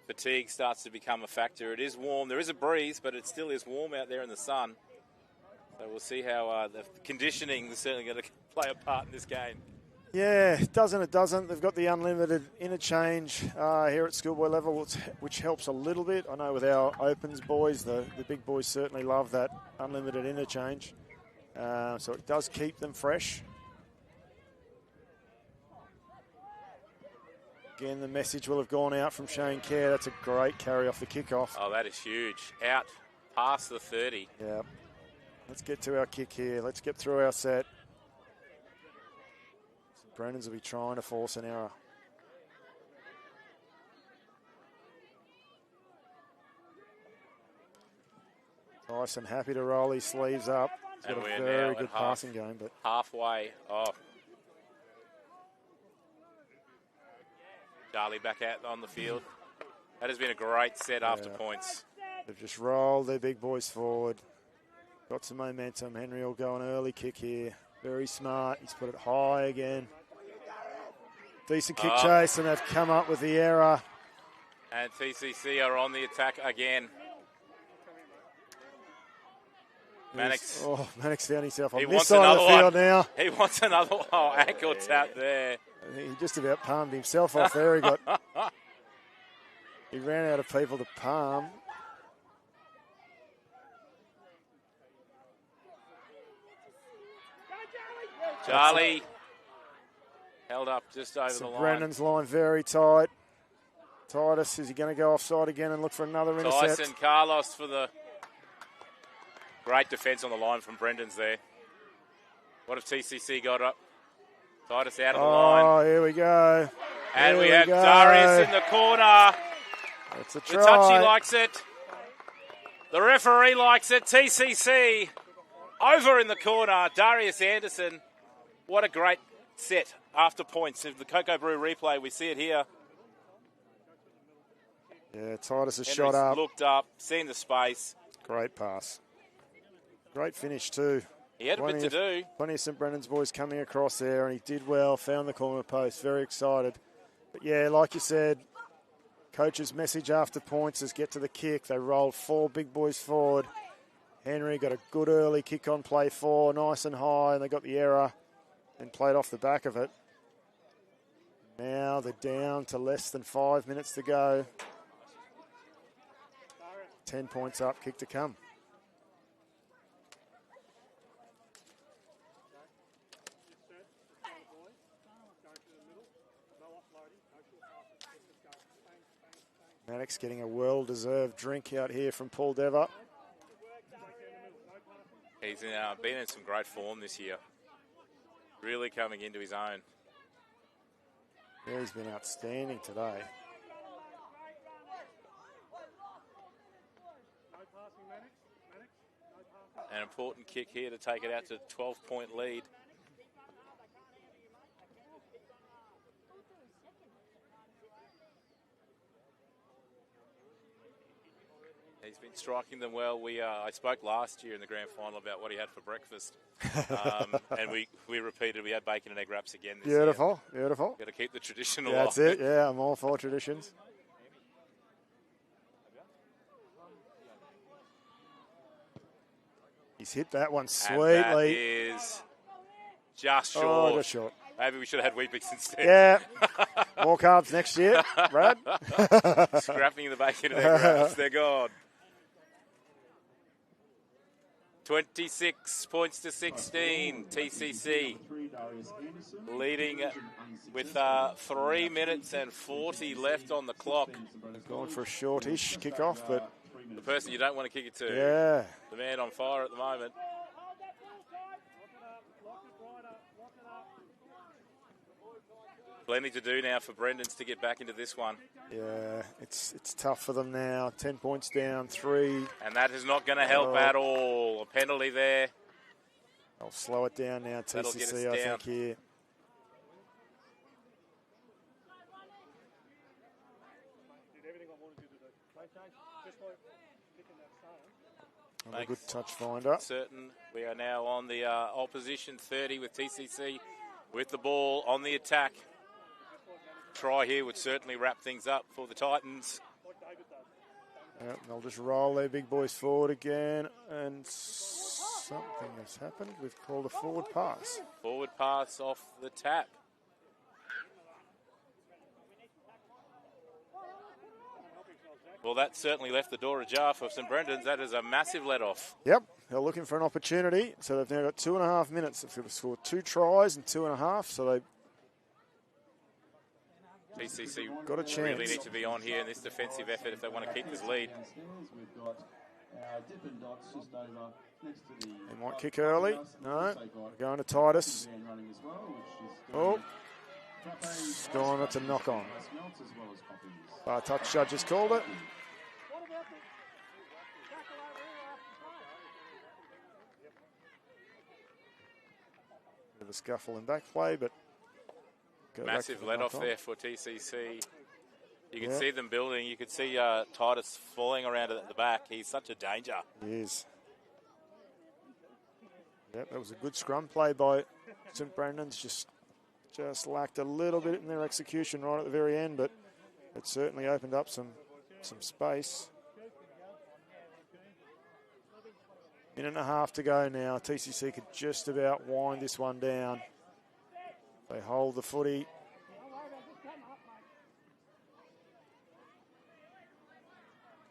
Fatigue starts to become a factor. It is warm. There is a breeze, but it still is warm out there in the sun. So we'll see how the conditioning is certainly going to play a part in this game. Yeah, it doesn't. They've got the unlimited interchange here at schoolboy level, which helps a little bit. I know with our opens boys, the big boys certainly love that unlimited interchange. So it does keep them fresh. Again, the message will have gone out from Shane Kerr. That's a great carry off the kickoff. Oh, that is huge. Out past the 30. Yeah. Let's get to our kick here. Let's get through our set. St Brendan's will be trying to force an error. Tyson happy to roll his sleeves up. He's got a very good passing game, but halfway off. Charlie back out on the field. That has been a great set after points. They've just rolled their big boys forward. Got some momentum. Henry will go an early kick here. Very smart. He's put it high again. Decent kick chase, and they've come up with the error. And TCC are on the attack again. Mannix. Oh, Mannix found himself on He this wants side of the another field one. now. He wants another one. Oh, ankle tap there. He just about palmed himself off there. He ran out of people to palm. Charlie held up just over the line. Brennan's line very tight. Titus, is he going to go offside again and look for another intercept? Tyson Carlos for the great defence on the line from Brendan's there. What if TCC got up? Titus out of the line. Oh, here we go. And we have Darius in the corner. That's a The try. touchy likes it. The referee likes it. TCC over in the corner. Darius Anderson. What a great set after points. Of the Cocoa Brew replay, we see it here. Yeah, Titus has Henry's shot up. Looked up, seen the space. Great pass. Great finish too. He had a bit to do. Plenty of St Brennan's boys coming across there, and he did well, found the corner post, very excited. But yeah, like you said, coach's message after points is get to the kick. They rolled 4 big boys forward. Henry got a good early kick on play 4, nice and high, and they got the error and played off the back of it. Now they're down to less than 5 minutes to go. 10 points up, kick to come. Maddox getting a well-deserved drink out here from Paul Dever. He's been in some great form this year. Really coming into his own. Yeah, he's been outstanding today. An important kick here to take it out to 12-point lead. He's been striking them well. I spoke last year in the grand final about what he had for breakfast. And we repeated, we had bacon and egg wraps again this year. Beautiful. Got to keep the tradition Yeah, alive. that's it. Yeah, I'm all for traditions. He's hit that one sweetly. And that is just short. Oh, just short. Maybe we should have had Weet-Bix instead. Yeah. More carbs next year, Brad. Scrapping the bacon and egg wraps. They're gone. 26 points to 16. TCC leading with 3 minutes and 40 left on the clock. Going for a shortish kickoff, but the person you don't want to kick it to. Yeah. The man on fire at the moment. Plenty to do now for Brendan's to get back into this one. Yeah, it's tough for them now. 10 points down, 3. And that is not going to help at all. A penalty there. I'll slow it down now, TCC, I think, here. A good touch finder. Certain. We are now on the opposition 30 with TCC with the ball on the attack. Try here would certainly wrap things up for the Titans. Yep, they'll just roll their big boys forward again, and something has happened. We've called a forward pass. Forward pass off the tap. Well, that certainly left the door ajar for St Brendan's. That is a massive let-off. Yep, they're looking for an opportunity. So they've now got 2.5 minutes. They've scored 2 tries in 2.5. So TCC got a chance. really need to be on here in this defensive effort if they want to keep this lead. We've got our Dippin' Dots just over next to the... They might kick early. No, going to Titus. Oh, Storm, that's a knock on. Bar touch judges called it. Bit of a scuffle in back play, but massive let off there for TCC. You can Yeah. see them building. You could see Titus falling around at the back. He's such a danger. He is. Yep, that was a good scrum play by St Brendan's. Just lacked a little bit in their execution right at the very end, but it certainly opened up some space. Minute and a half to go now. TCC could just about wind this one down. They hold the footy.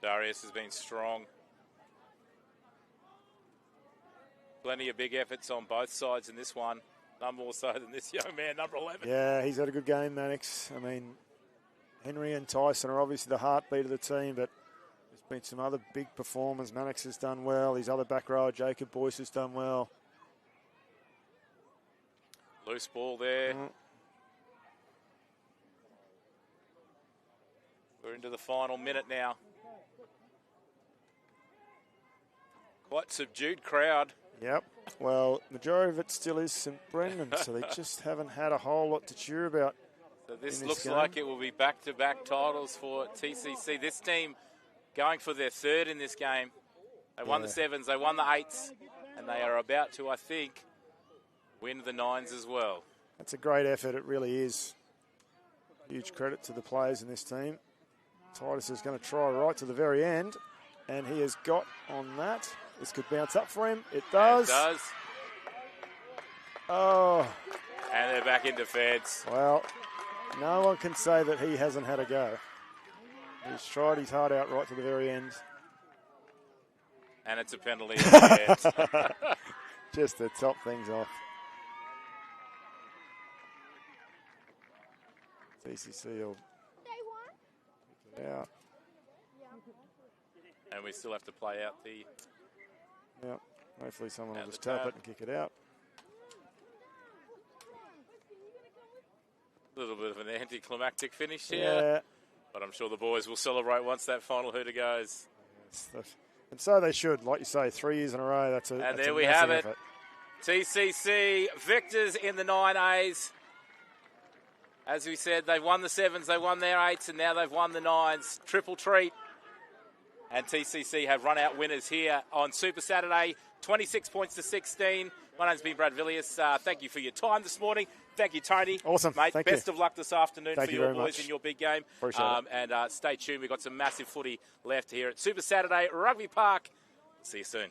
Darius has been strong. Plenty of big efforts on both sides in this one. None more so than this young man, number 11. Yeah, he's had a good game, Mannix. I mean, Henry and Tyson are obviously the heartbeat of the team, but there's been some other big performers. Mannix has done well. His other back row, Jacob Boyce, has done well. Loose ball there. We're into the final minute now. Quite subdued crowd. Yep. Well, majority of it still is St Brendan, so they just haven't had a whole lot to cheer about. So this looks like it will be back-to-back titles for TCC. This team going for their third in this game. They won the 7s, they won the 8s, and they are about to, I think, win the 9s as well. That's a great effort, it really is. Huge credit to the players in this team. Titus is going to try right to the very end, and he has got on that. This could bounce up for him. It does. It does. Oh. And they're back in defence. Well, no one can say that he hasn't had a go. He's tried his heart out right to the very end. And it's a penalty at the end. Just to top things off. TCC will kick it out. And we still have to play out the... Yeah, hopefully someone will Out just the tap tab. it and kick it out. A little bit of an anticlimactic finish here. Yeah. But I'm sure the boys will celebrate once that final hooter goes. And so they should, like you say, 3 years in a row. That's a And that's there a we massive have it. effort. TCC victors in the 9As. As we said, they've won the 7s, they won their 8s, and now they've won the 9s. Triple treat. And TCC have run out winners here on Super Saturday, 26 points to 16. My name's been Brad Villiers. Thank you for your time this morning. Thank you, Tony. Awesome. Mate, Thank best you. of luck this afternoon Thank for you your very boys much. in your big game. Appreciate it. And stay tuned. We've got some massive footy left here at Super Saturday, Rugby Park. See you soon.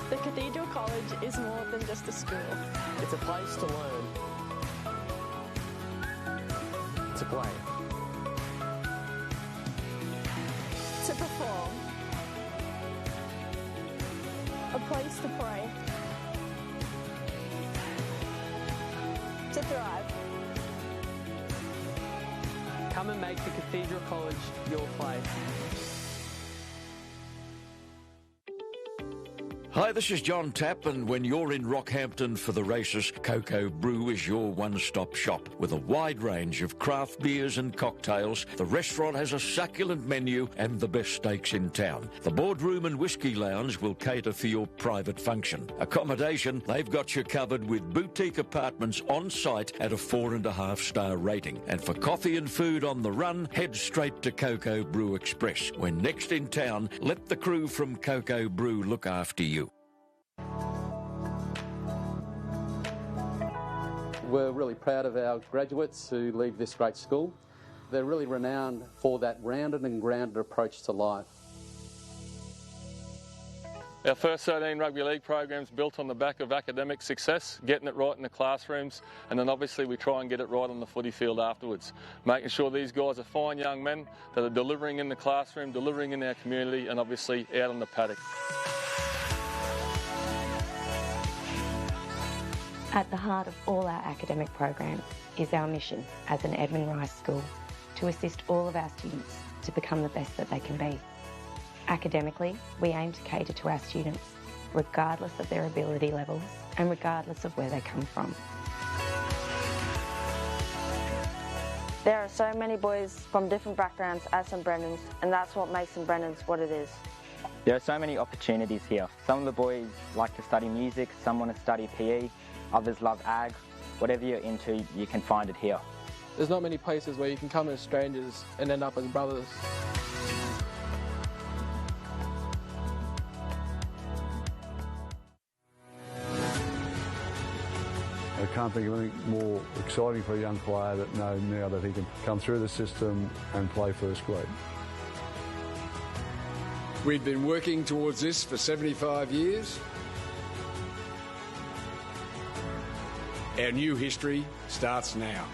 The Cathedral College is more than just a school. It's a place to learn, to play, To perform. A place to pray. To thrive. Come and make the Cathedral College your place. Hi, this is John Tapp, and when you're in Rockhampton for the races, Cocoa Brew is your one-stop shop. With a wide range of craft beers and cocktails, the restaurant has a succulent menu and the best steaks in town. The boardroom and whiskey lounge will cater for your private function. Accommodation, they've got you covered with boutique apartments on site at a 4.5-star rating. And for coffee and food on the run, head straight to Cocoa Brew Express. When next in town, let the crew from Cocoa Brew look after you. We're really proud of our graduates who leave this great school. They're really renowned for that rounded and grounded approach to life. Our first 13 rugby league programs built on the back of academic success, getting it right in the classrooms, and then obviously we try and get it right on the footy field afterwards, making sure these guys are fine young men that are delivering in the classroom, delivering in our community, and obviously out on the paddock. At the heart of all our academic programs is our mission as an Edmund Rice school to assist all of our students to become the best that they can be. Academically, we aim to cater to our students regardless of their ability levels and regardless of where they come from. There are so many boys from different backgrounds as St Brendan's, and that's what makes St Brendan's what it is. There are so many opportunities here. Some of the boys like to study music, some want to study PE, others love ag. Whatever you're into, you can find it here. There's not many places where you can come as strangers and end up as brothers. I can't think of anything more exciting for a young player that now that he can come through the system and play first grade. We've been working towards this for 75 years. Our new history starts now.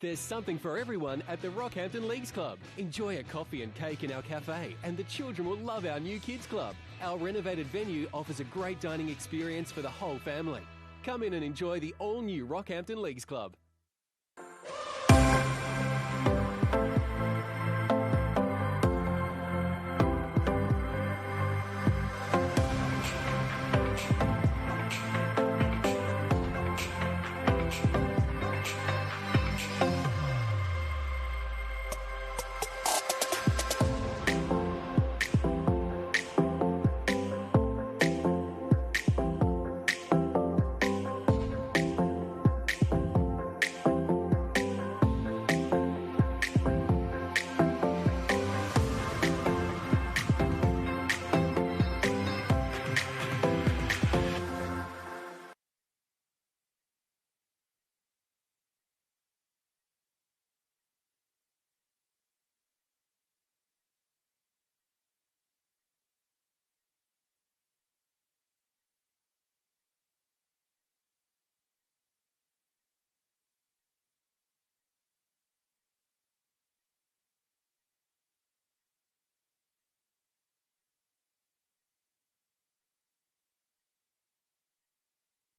There's something for everyone at the Rockhampton Leagues Club. Enjoy a coffee and cake in our cafe, and the children will love our new kids club. Our renovated venue offers a great dining experience for the whole family. Come in and enjoy the all-new Rockhampton Leagues Club.